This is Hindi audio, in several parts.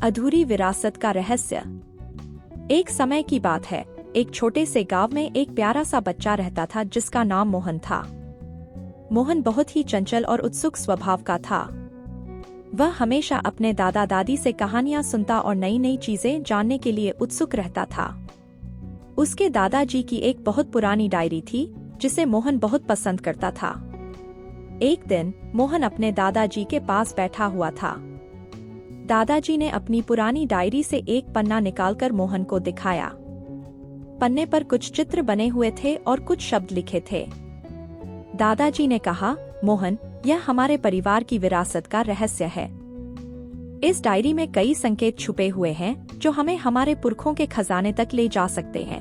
अधूरी विरासत का रहस्य। एक समय की बात है, एक छोटे से गांव में एक प्यारा सा बच्चा रहता था जिसका नाम मोहन था। मोहन बहुत ही चंचल और उत्सुक स्वभाव का था। वह हमेशा अपने दादा दादी से कहानियां सुनता और नई नई चीजें जानने के लिए उत्सुक रहता था। उसके दादाजी की एक बहुत पुरानी डायरी थी जिसे मोहन बहुत पसंद करता था। एक दिन मोहन अपने दादाजी के पास बैठा हुआ था। दादाजी ने अपनी पुरानी डायरी से एक पन्ना निकालकर मोहन को दिखाया। पन्ने पर कुछ चित्र बने हुए थे और कुछ शब्द लिखे थे। दादाजी ने कहा, मोहन, यह हमारे परिवार की विरासत का रहस्य है। इस डायरी में कई संकेत छुपे हुए हैं जो हमें हमारे पुरखों के खजाने तक ले जा सकते हैं।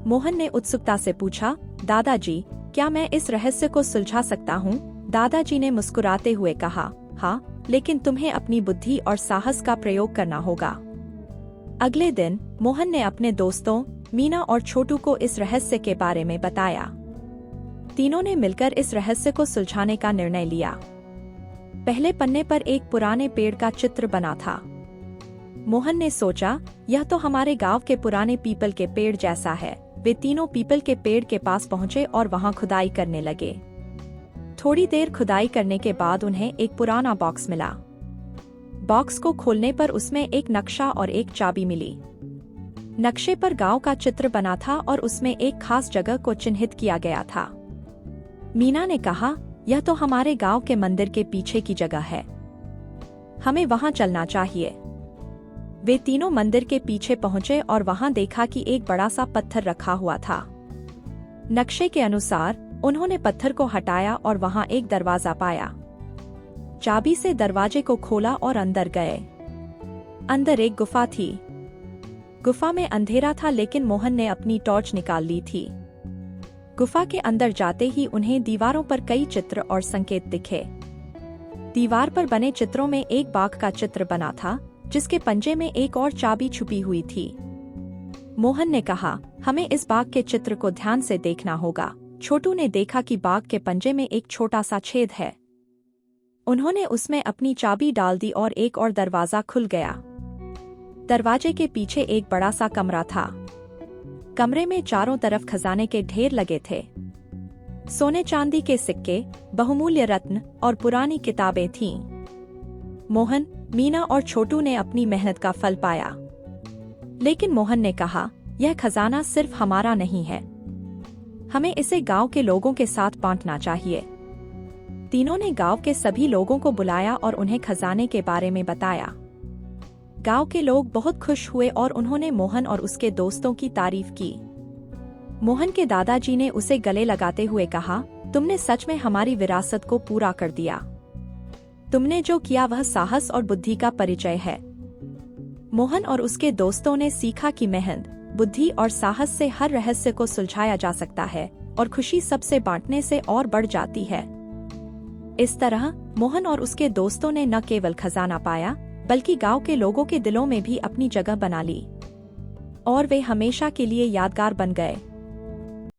मोहन ने उत्सुकता से पूछा, दादाजी, क्या मैं इस रहस्य को सुलझा सकता हूँ? दादाजी ने मुस्कुराते हुए कहा, हाँ, लेकिन तुम्हें अपनी बुद्धि और साहस का प्रयोग करना होगा। अगले दिन मोहन ने अपने दोस्तों मीना और छोटू को इस रहस्य के बारे में बताया। तीनों ने मिलकर इस रहस्य को सुलझाने का निर्णय लिया। पहले पन्ने पर एक पुराने पेड़ का चित्र बना था। मोहन ने सोचा, यह तो हमारे गांव के पुराने पीपल के पेड़ जैसा है। वे तीनों पीपल के पेड़ के पास पहुंचे और वहां खुदाई करने लगे। थोड़ी देर खुदाई करने के बाद उन्हें एक पुराना बॉक्स मिला। बॉक्स को खोलने पर उसमें एक नक्शा और एक चाबी मिली। नक्शे पर गांव का चित्र बना था और उसमें एक खास जगह को चिन्हित किया गया था। मीना ने कहा, यह तो हमारे गांव के मंदिर के पीछे की जगह है। हमें वहां चलना चाहिए। वे तीनों मंदिर के पीछे पहुंचे और वहां देखा कि एक बड़ा सा पत्थर रखा हुआ था। नक्शे के अनुसार उन्होंने पत्थर को हटाया और वहां एक दरवाजा पाया। चाबी से दरवाजे को खोला और अंदर गए। अंदर एक गुफा थी। गुफा में अंधेरा था, लेकिन मोहन ने अपनी टॉर्च निकाल ली थी। गुफा के अंदर जाते ही उन्हें दीवारों पर कई चित्र और संकेत दिखे। दीवार पर बने चित्रों में एक बाघ का चित्र बना था जिसके पंजे में एक और चाबी छुपी हुई थी। मोहन ने कहा, हमें इस बाघ के चित्र को ध्यान से देखना होगा। छोटू ने देखा कि बाघ के पंजे में एक छोटा सा छेद है। उन्होंने उसमें अपनी चाबी डाल दी और एक और दरवाजा खुल गया। दरवाजे के पीछे एक बड़ा सा कमरा था। कमरे में चारों तरफ खजाने के ढेर लगे थे। सोने चांदी के सिक्के, बहुमूल्य रत्न और पुरानी किताबें थीं। मोहन, मीना और छोटू ने अपनी मेहनत का फल पाया। लेकिन मोहन ने कहा, यह खजाना सिर्फ हमारा नहीं है। हमें इसे गांव के लोगों के साथ बांटना चाहिए। तीनों ने गांव के सभी लोगों को बुलाया और उन्हें खजाने के बारे में बताया। गांव के लोग बहुत खुश हुए और उन्होंने मोहन और उसके दोस्तों की तारीफ की। मोहन के दादाजी ने उसे गले लगाते हुए कहा, तुमने सच में हमारी विरासत को पूरा कर दिया। तुमने जो किया वह साहस और बुद्धि का परिचय है। मोहन और उसके दोस्तों ने सीखा कि मेहनत, बुद्धि और साहस से हर रहस्य को सुलझाया जा सकता है और खुशी सबसे बांटने से और बढ़ जाती है। इस तरह मोहन और उसके दोस्तों ने न केवल खजाना पाया, बल्कि गांव के लोगों के दिलों में भी अपनी जगह बना ली और वे हमेशा के लिए यादगार बन गए।